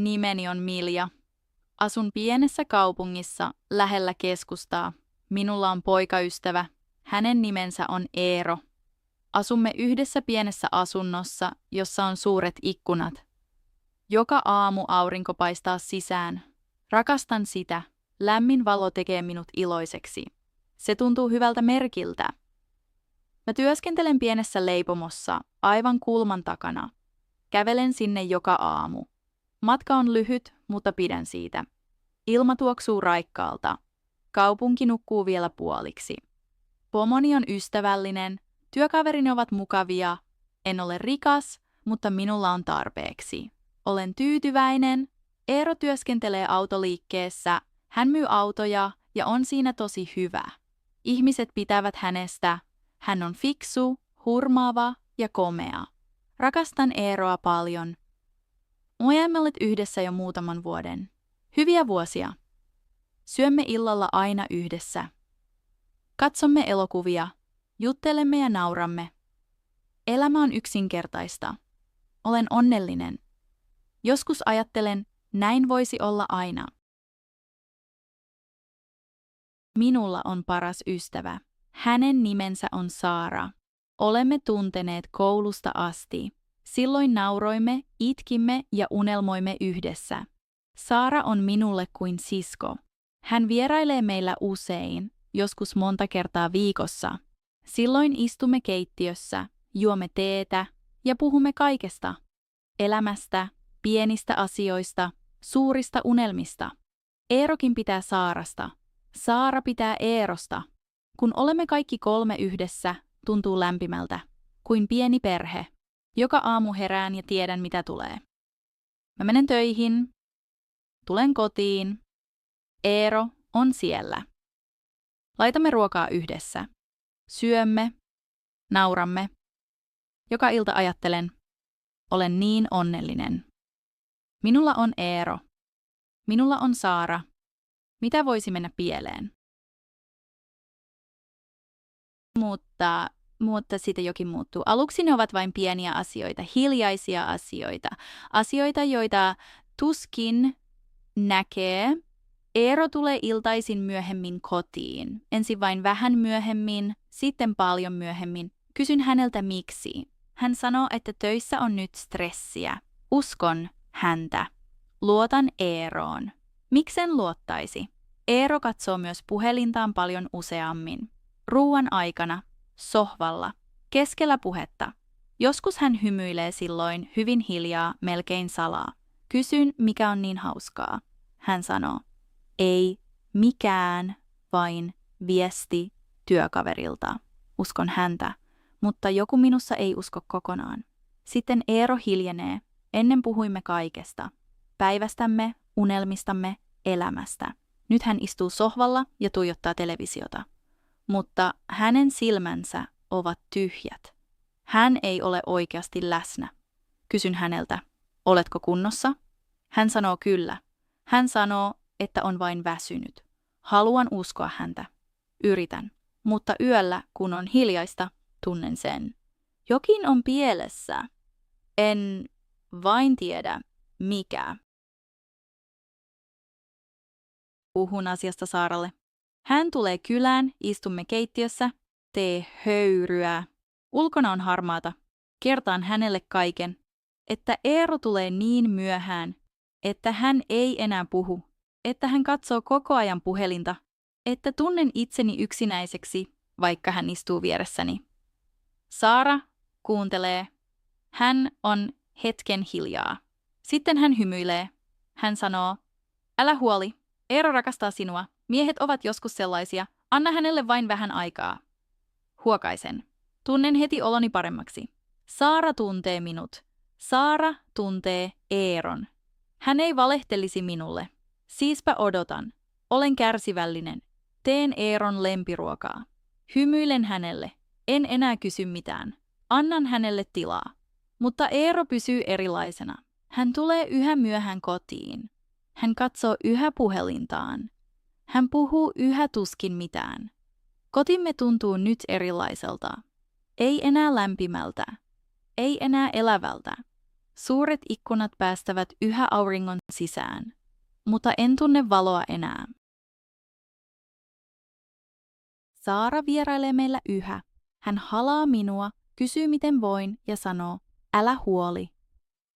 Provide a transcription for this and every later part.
Nimeni on Milja. Asun pienessä kaupungissa lähellä keskustaa. Minulla on poikaystävä. Hänen nimensä on Eero. Asumme yhdessä pienessä asunnossa, jossa on suuret ikkunat. Joka aamu aurinko paistaa sisään. Rakastan sitä. Lämmin valo tekee minut iloiseksi. Se tuntuu hyvältä merkiltä. Mä työskentelen pienessä leipomossa, aivan kulman takana. Kävelen sinne joka aamu. Matka on lyhyt, mutta pidän siitä. Ilma tuoksuu raikkaalta. Kaupunki nukkuu vielä puoliksi. Pomoni on ystävällinen, työkaverini ovat mukavia. En ole rikas, mutta minulla on tarpeeksi. Olen tyytyväinen. Eero työskentelee autoliikkeessä. Hän myy autoja ja on siinä tosi hyvä. Ihmiset pitävät hänestä. Hän on fiksu, hurmaava ja komea. Rakastan Eeroa paljon. Olemme olleet yhdessä jo muutaman vuoden. Hyviä vuosia. Syömme illalla aina yhdessä. Katsomme elokuvia, juttelemme ja nauramme. Elämä on yksinkertaista. Olen onnellinen. Joskus ajattelen, näin voisi olla aina. Minulla on paras ystävä. Hänen nimensä on Saara. Olemme tunteneet koulusta asti. Silloin nauroimme, itkimme ja unelmoimme yhdessä. Saara on minulle kuin sisko. Hän vierailee meillä usein, joskus monta kertaa viikossa. Silloin istumme keittiössä, juomme teetä ja puhumme kaikesta. Elämästä, pienistä asioista, suurista unelmista. Eerokin pitää Saarasta. Saara pitää Eerosta. Kun olemme kaikki kolme yhdessä, tuntuu lämpimältä, kuin pieni perhe. Joka aamu herään ja tiedän, mitä tulee. Mä menen töihin, tulen kotiin. Eero on siellä. Laitamme ruokaa yhdessä. Syömme, nauramme. Joka ilta ajattelen, olen niin onnellinen. Minulla on Eero. Minulla on Saara. Mitä voisi mennä pieleen? Mutta siitä jokin muuttuu. Aluksi ne ovat vain pieniä asioita, hiljaisia asioita. Asioita, joita tuskin näkee. Eero tulee iltaisin myöhemmin kotiin. Ensin vain vähän myöhemmin, sitten paljon myöhemmin. Kysyn häneltä miksi. Hän sanoo, että töissä on nyt stressiä. Uskon häntä. Luotan Eeroon. Miksen luottaisi? Eero katsoo myös puhelintaan paljon useammin. Ruuan aikana, sohvalla, keskellä puhetta. Joskus hän hymyilee silloin hyvin hiljaa, melkein salaa. Kysyn, mikä on niin hauskaa. Hän sanoo, ei mikään, vain viesti työkaverilta. Uskon häntä, mutta joku minussa ei usko kokonaan. Sitten Eero hiljenee. Ennen puhuimme kaikesta. Päivästämme, unelmistamme, elämästä. Nyt hän istuu sohvalla ja tuijottaa televisiota. Mutta hänen silmänsä ovat tyhjät. Hän ei ole oikeasti läsnä. Kysyn häneltä, oletko kunnossa? Hän sanoo kyllä. Hän sanoo, että on vain väsynyt. Haluan uskoa häntä. Yritän. Mutta yöllä, kun on hiljaista, tunnen sen. Jokin on pielessä. En vain tiedä, mikä. Puhun asiasta Saaralle. Hän tulee kylään, istumme keittiössä, tee höyryä. Ulkona on harmaata. Kertaan hänelle kaiken, että Eero tulee niin myöhään, että hän ei enää puhu, että hän katsoo koko ajan puhelinta, että tunnen itseni yksinäiseksi, vaikka hän istuu vieressäni. Saara kuuntelee. Hän on hetken hiljaa. Sitten hän hymyilee. Hän sanoo, älä huoli, Eero rakastaa sinua. Miehet ovat joskus sellaisia, anna hänelle vain vähän aikaa. Huokaisen. Tunnen heti oloni paremmaksi. Saara tuntee minut. Saara tuntee Eeron. Hän ei valehtelisi minulle. Siispä odotan. Olen kärsivällinen. Teen Eeron lempiruokaa. Hymyilen hänelle. En enää kysy mitään. Annan hänelle tilaa. Mutta Eero pysyy erilaisena. Hän tulee yhä myöhään kotiin. Hän katsoo yhä puhelintaan. Hän puhuu yhä tuskin mitään. Kotimme tuntuu nyt erilaiselta. Ei enää lämpimältä. Ei enää elävältä. Suuret ikkunat päästävät yhä auringon sisään, mutta en tunne valoa enää. Saara vierailee meillä yhä. Hän halaa minua, kysyy miten voin ja sanoo, älä huoli.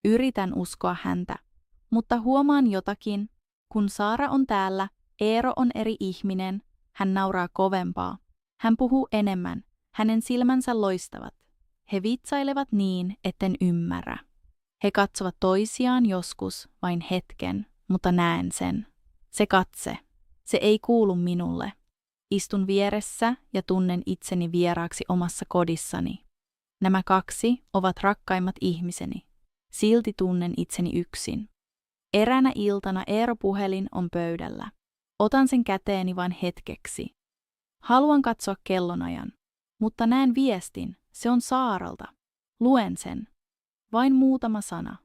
Yritän uskoa häntä, mutta huomaan jotakin. Kun Saara on täällä, Eero on eri ihminen. Hän nauraa kovempaa. Hän puhuu enemmän. Hänen silmänsä loistavat. He vitsailevat niin, etten ymmärrä. He katsovat toisiaan joskus vain hetken, mutta näen sen. Se katse. Se ei kuulu minulle. Istun vieressä ja tunnen itseni vieraaksi omassa kodissani. Nämä kaksi ovat rakkaimmat ihmiseni. Silti tunnen itseni yksin. Eräänä iltana Eero puhelin on pöydällä. Otan sen käteeni vain hetkeksi. Haluan katsoa kellonajan, mutta näen viestin. Se on Saaralta. Luen sen. Vain muutama sana.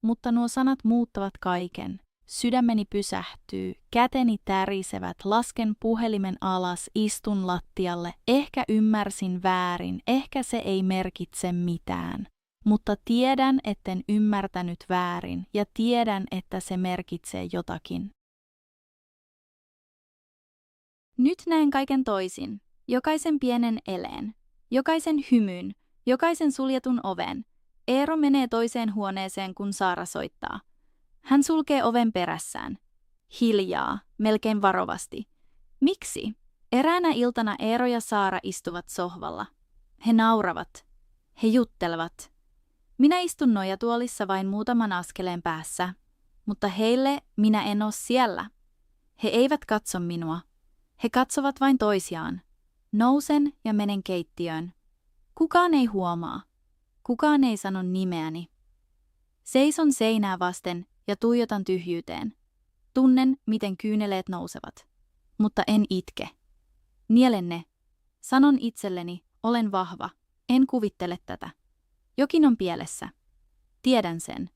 Mutta nuo sanat muuttavat kaiken. Sydämeni pysähtyy, käteni tärisevät, lasken puhelimen alas, istun lattialle. Ehkä ymmärsin väärin, ehkä se ei merkitse mitään. Mutta tiedän, etten ymmärtänyt väärin ja tiedän, että se merkitsee jotakin. Nyt näen kaiken toisin. Jokaisen pienen eleen, jokaisen hymyn, jokaisen suljetun oven. Eero menee toiseen huoneeseen, kun Saara soittaa. Hän sulkee oven perässään. Hiljaa, melkein varovasti. Miksi? Eräänä iltana Eero ja Saara istuvat sohvalla. He nauravat. He juttelevat. Minä istun nojatuolissa vain muutaman askeleen päässä, mutta heille minä en ole siellä. He eivät katso minua. He katsovat vain toisiaan. Nousen ja menen keittiöön. Kukaan ei huomaa. Kukaan ei sano nimeäni. Seison seinää vasten ja tuijotan tyhjyyteen. Tunnen, miten kyyneleet nousevat. Mutta en itke. Nielen ne. Sanon itselleni, olen vahva. En kuvittele tätä. Jokin on pielessä. Tiedän sen.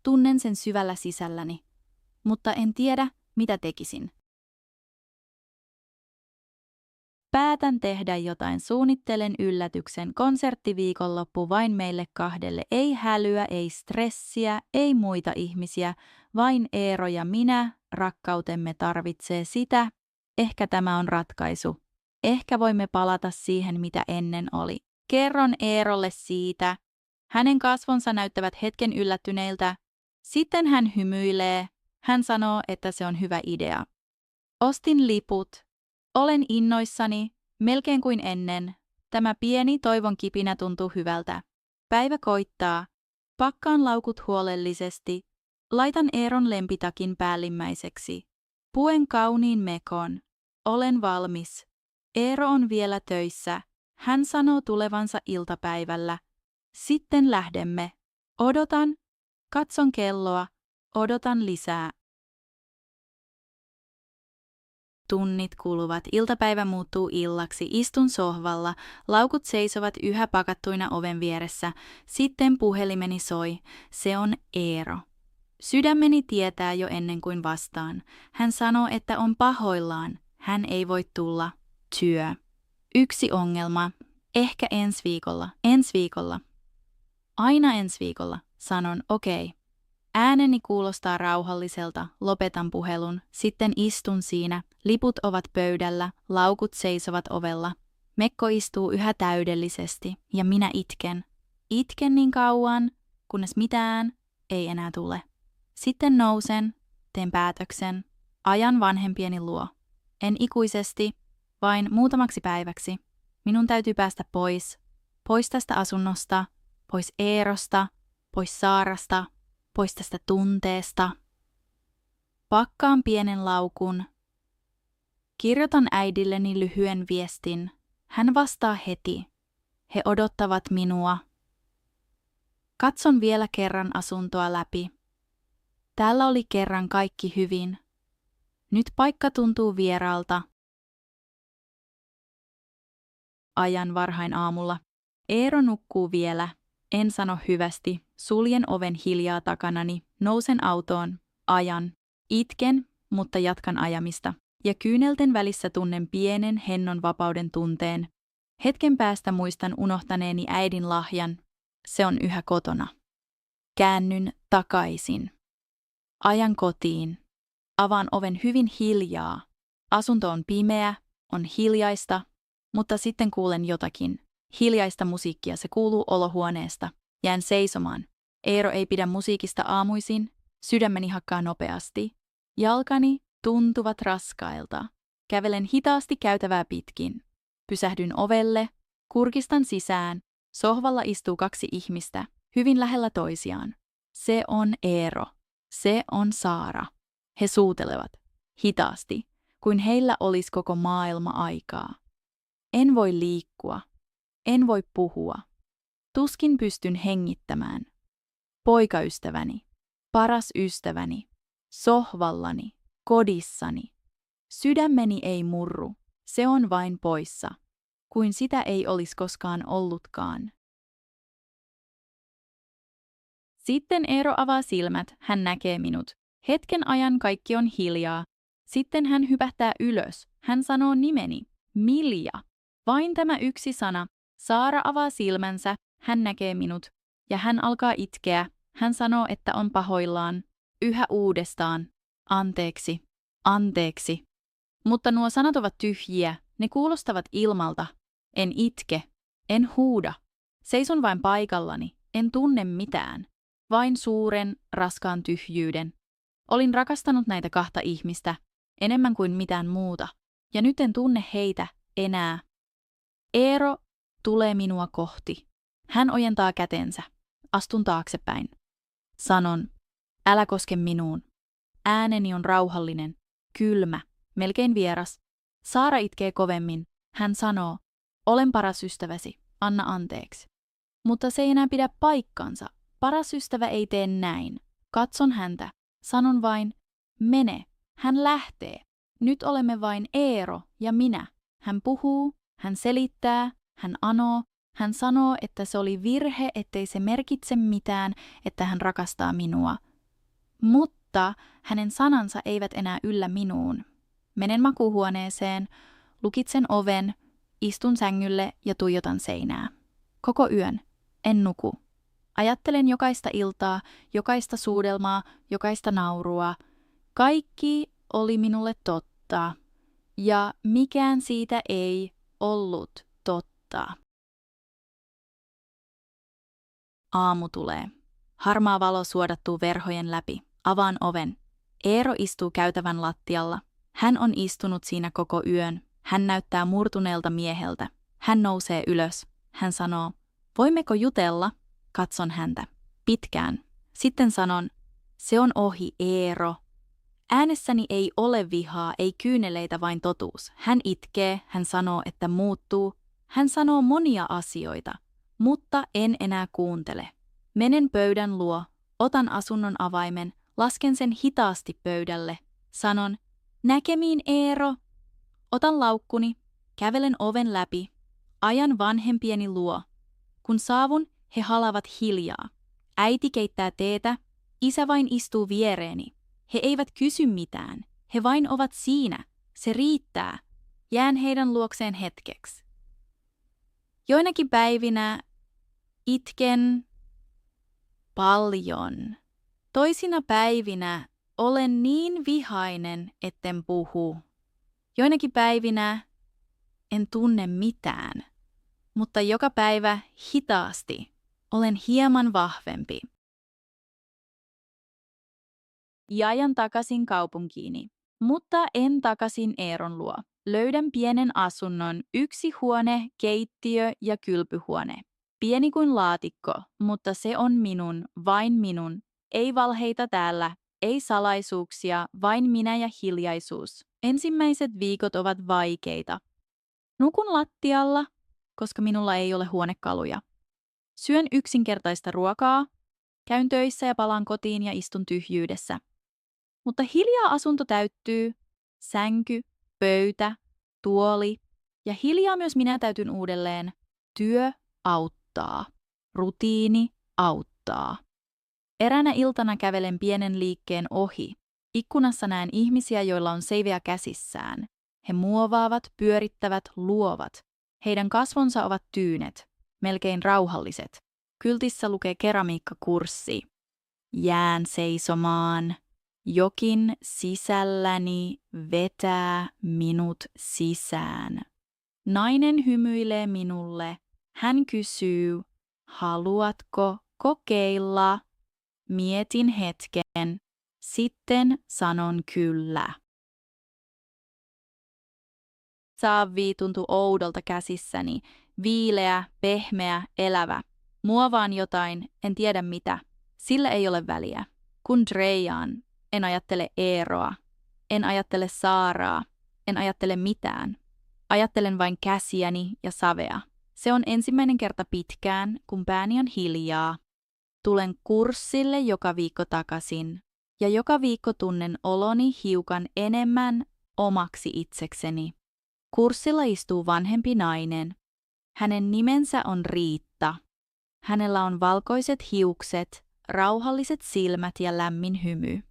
Tunnen sen syvällä sisälläni. Mutta en tiedä, mitä tekisin. Päätän tehdä jotain, suunnittelen yllätyksen, konserttiviikonloppu vain meille kahdelle, ei hälyä, ei stressiä, ei muita ihmisiä, vain Eero ja minä, rakkautemme tarvitsee sitä, ehkä tämä on ratkaisu, ehkä voimme palata siihen mitä ennen oli. Kerron Eerolle siitä, hänen kasvonsa näyttävät hetken yllättyneiltä, sitten hän hymyilee, hän sanoo, että se on hyvä idea. Ostin liput. Olen innoissani, melkein kuin ennen. Tämä pieni toivon kipinä tuntuu hyvältä. Päivä koittaa. Pakkaan laukut huolellisesti. Laitan Eeron lempitakin päällimmäiseksi. Puen kauniin mekon. Olen valmis. Eero on vielä töissä. Hän sanoo tulevansa iltapäivällä. Sitten lähdemme. Odotan. Katson kelloa. Odotan lisää. Tunnit kuluvat, iltapäivä muuttuu illaksi, istun sohvalla, laukut seisovat yhä pakattuina oven vieressä, sitten puhelimeni soi, se on Eero. Sydämeni tietää jo ennen kuin vastaan. Hän sanoo, että on pahoillaan, hän ei voi tulla, työ. Yksi ongelma, ehkä ensi viikolla. Aina ensi viikolla, sanon okei. Ääneni kuulostaa rauhalliselta, lopetan puhelun, sitten istun siinä, liput ovat pöydällä, laukut seisovat ovella. Mekko istuu yhä täydellisesti ja minä itken. Itken niin kauan, kunnes mitään ei enää tule. Sitten nousen, teen päätöksen, ajan vanhempieni luo. En ikuisesti, vain muutamaksi päiväksi. Minun täytyy päästä pois tästä asunnosta, pois Eerosta, pois Saarasta. Pois tästä tunteesta. Pakkaan pienen laukun. Kirjoitan äidilleni lyhyen viestin. Hän vastaa heti. He odottavat minua. Katson vielä kerran asuntoa läpi. Täällä oli kerran kaikki hyvin. Nyt paikka tuntuu vieraalta. Ajan varhain aamulla. Eero nukkuu vielä. En sano hyvästi, suljen oven hiljaa takanani, nousen autoon, ajan. Itken, mutta jatkan ajamista. Ja kyynelten välissä tunnen pienen hennon vapauden tunteen. Hetken päästä muistan unohtaneeni äidin lahjan. Se on yhä kotona. Käännyn takaisin. Ajan kotiin. Avaan oven hyvin hiljaa. Asunto on pimeä, on hiljaista, mutta sitten kuulen jotakin. Hiljaista musiikkia, se kuuluu olohuoneesta. Jään seisomaan. Eero ei pidä musiikista aamuisin. Sydämeni hakkaa nopeasti. Jalkani tuntuvat raskailta. Kävelen hitaasti käytävää pitkin. Pysähdyn ovelle. Kurkistan sisään. Sohvalla istuu 2 ihmistä, hyvin lähellä toisiaan. Se on Eero. Se on Saara. He suutelevat. Hitaasti, kuin heillä olisi koko maailma aikaa. En voi liikkua. En voi puhua. Tuskin pystyn hengittämään. Poikaystäväni. Paras ystäväni. Sohvallani. Kodissani. Sydämeni ei murru. Se on vain poissa. Kuin sitä ei olisi koskaan ollutkaan. Sitten Eero avaa silmät, hän näkee minut. Hetken ajan kaikki on hiljaa. Sitten hän hypähtää ylös. Hän sanoo nimeni. Milja. Vain tämä yksi sana. Saara avaa silmänsä, hän näkee minut. Ja hän alkaa itkeä. Hän sanoo, että on pahoillaan. Yhä uudestaan. Anteeksi. Anteeksi. Mutta nuo sanat ovat tyhjiä. Ne kuulostavat ilmalta. En itke. En huuda. Seison vain paikallani. En tunne mitään. Vain suuren, raskaan tyhjyyden. Olin rakastanut näitä 2 ihmistä. Enemmän kuin mitään muuta. Ja nyt en tunne heitä enää. Eero tulee minua kohti. Hän ojentaa kätensä. Astun taaksepäin. Sanon, älä koske minuun. Ääneni on rauhallinen, kylmä, melkein vieras. Saara itkee kovemmin. Hän sanoo, olen paras ystäväsi, anna anteeksi. Mutta se ei enää pidä paikkansa. Paras ystävä ei tee näin. Katson häntä. Sanon vain, mene. Hän lähtee. Nyt olemme vain Eero ja minä. Hän puhuu, hän selittää, hän anoo. Hän sanoo, että se oli virhe, ettei se merkitse mitään, että hän rakastaa minua. Mutta hänen sanansa eivät enää yllä minuun. Menen makuuhuoneeseen, lukitsen oven, istun sängylle ja tuijotan seinää. Koko yön. En nuku. Ajattelen jokaista iltaa, jokaista suudelmaa, jokaista naurua. Kaikki oli minulle totta. Ja mikään siitä ei ollut totta. Aamu tulee. Harmaa valo suodattuu verhojen läpi. Avaan oven. Eero istuu käytävän lattialla. Hän on istunut siinä koko yön. Hän näyttää murtuneelta mieheltä. Hän nousee ylös. Hän sanoo, voimmeko jutella? Katson häntä. Pitkään. Sitten sanon, se on ohi, Eero. Äänessäni ei ole vihaa, ei kyyneleitä, vain totuus. Hän itkee, hän sanoo, että muuttuu. Hän sanoo monia asioita, mutta en enää kuuntele. Menen pöydän luo, otan asunnon avaimen, lasken sen hitaasti pöydälle. Sanon, näkemiin, Eero. Otan laukkuni, kävelen oven läpi, ajan vanhempieni luo. Kun saavun, he halavat hiljaa. Äiti keittää teetä, isä vain istuu viereeni. He eivät kysy mitään, he vain ovat siinä. Se riittää. Jään heidän luokseen hetkeksi. Joinakin päivinä itken paljon. Toisina päivinä olen niin vihainen, etten puhu. Joinakin päivinä en tunne mitään, mutta joka päivä hitaasti olen hieman vahvempi. Ja ajan takaisin kaupunkiini, mutta en takaisin Eeron luo. Löydän pienen asunnon, 1 huone, keittiö ja kylpyhuone. Pieni kuin laatikko, mutta se on minun, vain minun. Ei valheita täällä, ei salaisuuksia, vain minä ja hiljaisuus. Ensimmäiset viikot ovat vaikeita. Nukun lattialla, koska minulla ei ole huonekaluja. Syön yksinkertaista ruokaa, käyn töissä ja palaan kotiin ja istun tyhjyydessä. Mutta hiljaa asunto täyttyy, sänky, pöytä, tuoli ja hiljaa myös minä täytyn uudelleen. Työ auttaa, rutiini auttaa. Eräänä iltana kävelen pienen liikkeen ohi. Ikkunassa näen ihmisiä, joilla on seivejä käsissään. He muovaavat, pyörittävät, luovat. Heidän kasvonsa ovat tyynet, melkein rauhalliset. Kyltissä lukee keramiikkakurssi. Jään seisomaan. Jokin sisälläni vetää minut sisään. Nainen hymyilee minulle. Hän kysyy, haluatko kokeilla? Mietin hetken. Sitten sanon kyllä. Saavi tuntui oudolta käsissäni. Viileä, pehmeä, elävä. Muovaan jotain, en tiedä mitä. Sillä ei ole väliä. Kun dreijaan, en ajattele Eeroa. En ajattele Saaraa. En ajattele mitään. Ajattelen vain käsiäni ja savea. Se on ensimmäinen kerta pitkään, kun pääni on hiljaa. Tulen kurssille joka viikko takaisin. Ja joka viikko tunnen oloni hiukan enemmän omaksi itsekseni. Kurssilla istuu vanhempi nainen. Hänen nimensä on Riitta. Hänellä on valkoiset hiukset, rauhalliset silmät ja lämmin hymy.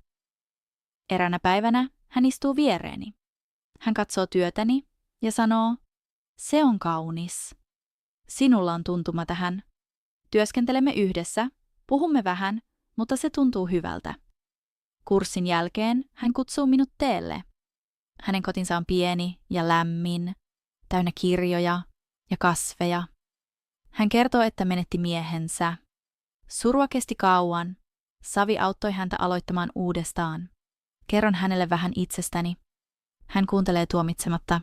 Eräänä päivänä hän istuu viereeni. Hän katsoo työtäni ja sanoo, se on kaunis. Sinulla on tuntuma tähän. Työskentelemme yhdessä, puhumme vähän, mutta se tuntuu hyvältä. Kurssin jälkeen hän kutsuu minut teelle. Hänen kotinsa on pieni ja lämmin, täynnä kirjoja ja kasveja. Hän kertoo, että menetti miehensä. Surua kesti kauan. Savi auttoi häntä aloittamaan uudestaan. Kerron hänelle vähän itsestäni. Hän kuuntelee tuomitsematta.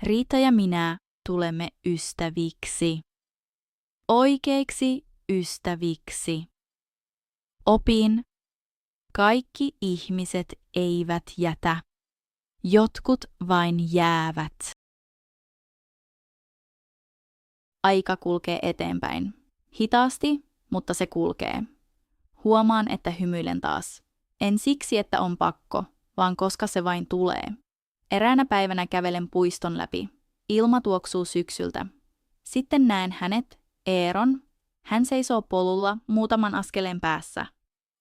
Riitta ja minä tulemme ystäviksi. Oikeiksi ystäviksi. Opin. Kaikki ihmiset eivät jätä. Jotkut vain jäävät. Aika kulkee eteenpäin. Hitaasti, mutta se kulkee. Huomaan, että hymyilen taas. En siksi, että on pakko, vaan koska se vain tulee. Eräänä päivänä kävelen puiston läpi. Ilma tuoksuu syksyltä. Sitten näen hänet, Eeron. Hän seisoo polulla muutaman askeleen päässä.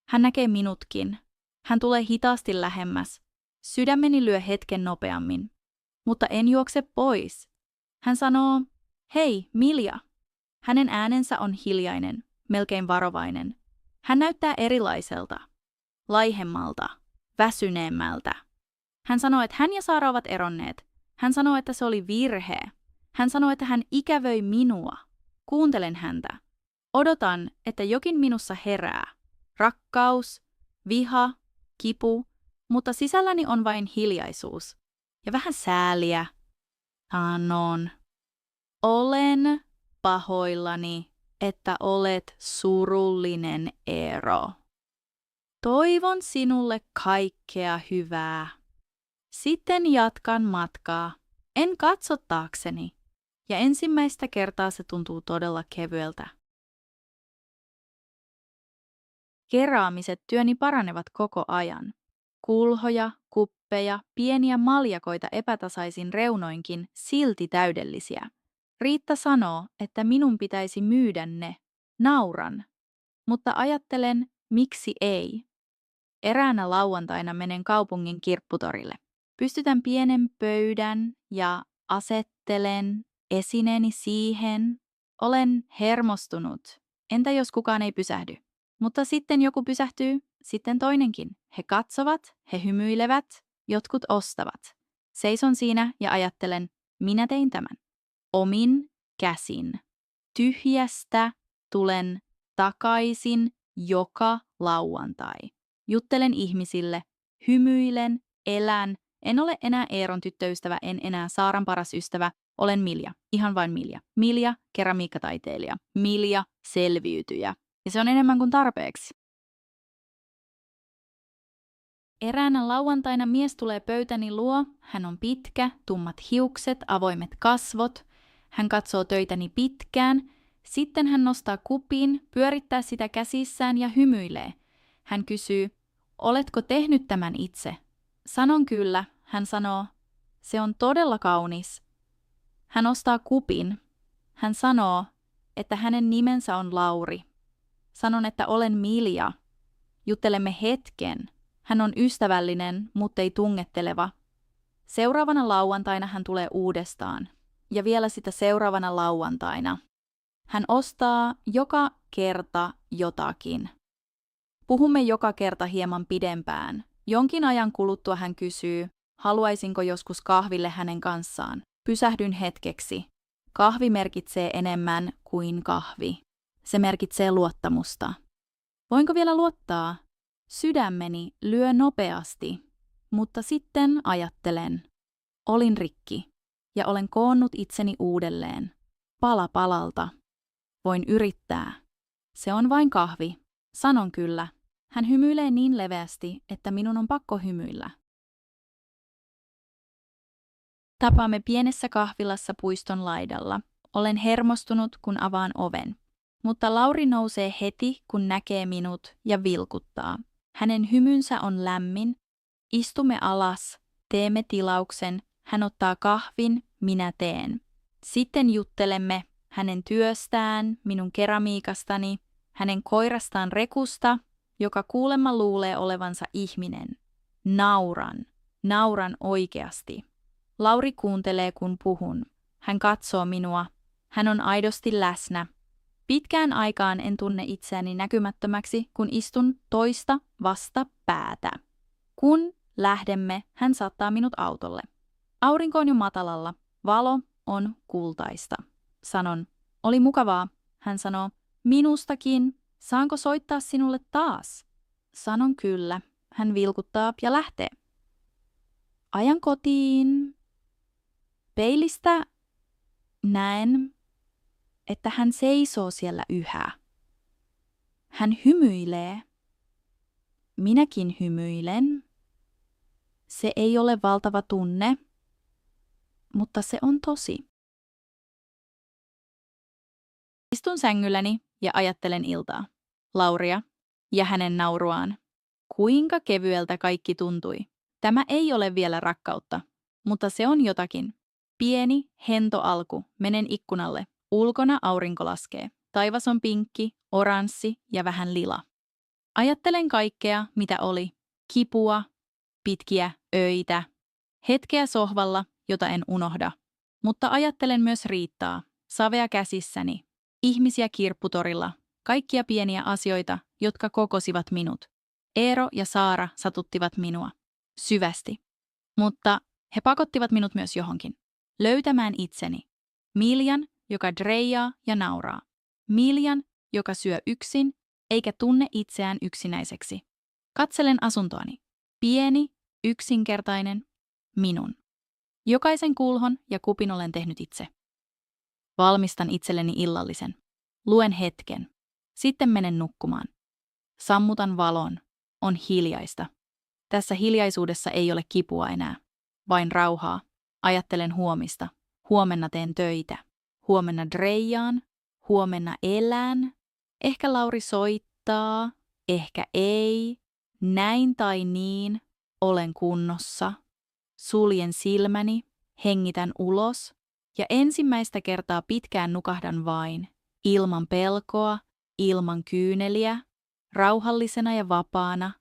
Hän näkee minutkin. Hän tulee hitaasti lähemmäs. Sydämeni lyö hetken nopeammin. Mutta en juokse pois. Hän sanoo, hei, Milja. Hänen äänensä on hiljainen, melkein varovainen. Hän näyttää erilaiselta, laihemmalta, väsyneemmältä. Hän sanoo, että hän ja Saara ovat eronneet. Hän sanoo, että se oli virhe. Hän sanoo, että hän ikävöi minua. Kuuntelen häntä. Odotan, että jokin minussa herää. Rakkaus, viha, kipu, mutta sisälläni on vain hiljaisuus. Ja vähän sääliä. Sanon. Olen pahoillani, että olet surullinen, Eero. Toivon sinulle kaikkea hyvää. Sitten jatkan matkaa. En katso taakseni. Ja ensimmäistä kertaa se tuntuu todella kevyeltä. Keraamiset työni paranevat koko ajan. Kulhoja, kuppeja, pieniä maljakoita epätasaisin reunoinkin, silti täydellisiä. Riitta sanoo, että minun pitäisi myydä ne. Nauran. Mutta ajattelen, miksi ei. Eräänä lauantaina menen kaupungin kirpputorille. Pystytän pienen pöydän ja asettelen esineeni siihen. Olen hermostunut. Entä jos kukaan ei pysähdy? Mutta sitten joku pysähtyy, sitten toinenkin. He katsovat, he hymyilevät, jotkut ostavat. Seison siinä ja ajattelen, minä tein tämän. Omin käsin. Tyhjästä tulen takaisin joka lauantai. Juttelen ihmisille, hymyilen, elän. En ole enää Eeron tyttöystävä, en enää Saaran paras ystävä. Olen Milja, ihan vain Milja. Milja, keramiikkataiteilija. Milja, selviytyjä. Ja se on enemmän kuin tarpeeksi. Eräänä lauantaina mies tulee pöytäni luo. Hän on pitkä, tummat hiukset, avoimet kasvot. Hän katsoo töitäni pitkään. Sitten hän nostaa kupin, pyörittää sitä käsissään ja hymyilee. Hän kysyy, oletko tehnyt tämän itse? Sanon kyllä. Hän sanoo, se on todella kaunis. Hän ostaa kupin. Hän sanoo, että hänen nimensä on Lauri. Sanon, että olen Milja. Juttelemme hetken. Hän on ystävällinen, mutta ei tungetteleva. Seuraavana lauantaina hän tulee uudestaan. Ja vielä sitä seuraavana lauantaina. Hän ostaa joka kerta jotakin. Puhumme joka kerta hieman pidempään. Jonkin ajan kuluttua hän kysyy, haluaisinko joskus kahville hänen kanssaan. Pysähdyn hetkeksi. Kahvi merkitsee enemmän kuin kahvi. Se merkitsee luottamusta. Voinko vielä luottaa? Sydämeni lyö nopeasti, mutta sitten ajattelen. Olin rikki ja olen koonnut itseni uudelleen. Pala palalta. Voin yrittää. Se on vain kahvi. Sanon kyllä. Hän hymyilee niin leveästi, että minun on pakko hymyillä. Tapaamme pienessä kahvilassa puiston laidalla. Olen hermostunut, kun avaan oven. Mutta Lauri nousee heti, kun näkee minut ja vilkuttaa. Hänen hymynsä on lämmin. Istumme alas, teemme tilauksen, hän ottaa kahvin, minä teen. Sitten juttelemme hänen työstään, minun keramiikastani, hänen koirastaan Rekusta, joka kuulemma luulee olevansa ihminen. Nauran oikeasti. Lauri kuuntelee, kun puhun. Hän katsoo minua. Hän on aidosti läsnä. Pitkään aikaan en tunne itseäni näkymättömäksi, kun istun toista vasta päätä. Kun lähdemme, hän saattaa minut autolle. Aurinko on jo matalalla. Valo on kultaista. Sanon, oli mukavaa. Hän sanoo, minustakin. Saanko soittaa sinulle taas? Sanon kyllä. Hän vilkuttaa ja lähtee. Ajan kotiin. Peilistä näen, että hän seisoo siellä yhä. Hän hymyilee. Minäkin hymyilen. Se ei ole valtava tunne, mutta se on tosi. Istun sängylläni ja ajattelen iltaa, Lauria ja hänen nauruaan. Kuinka kevyeltä kaikki tuntui. Tämä ei ole vielä rakkautta, mutta se on jotakin. Pieni, hento alku. Menen ikkunalle. Ulkona aurinko laskee. Taivas on pinkki, oranssi ja vähän lila. Ajattelen kaikkea, mitä oli. Kipua, pitkiä öitä, hetkeä sohvalla, jota en unohda. Mutta ajattelen myös Riittaa, savea käsissäni, ihmisiä kirpputorilla, kaikkia pieniä asioita, jotka kokosivat minut. Eero ja Saara satuttivat minua. Syvästi. Mutta he pakottivat minut myös johonkin. Löytämään itseni. Miljan, joka dreijaa ja nauraa. Miljan, joka syö yksin, eikä tunne itseään yksinäiseksi. Katselen asuntoani. Pieni, yksinkertainen, minun. Jokaisen kulhon ja kupin olen tehnyt itse. Valmistan itselleni illallisen. Luen hetken. Sitten menen nukkumaan. Sammutan valon. On hiljaista. Tässä hiljaisuudessa ei ole kipua enää. Vain rauhaa. Ajattelen huomista. Huomenna teen töitä. Huomenna dreijaan. Huomenna elän. Ehkä Lauri soittaa. Ehkä ei. Näin tai niin. Olen kunnossa. Suljen silmäni. Hengitän ulos. Ja ensimmäistä kertaa pitkään nukahdan vain. Ilman pelkoa. Ilman kyyneliä. Rauhallisena ja vapaana.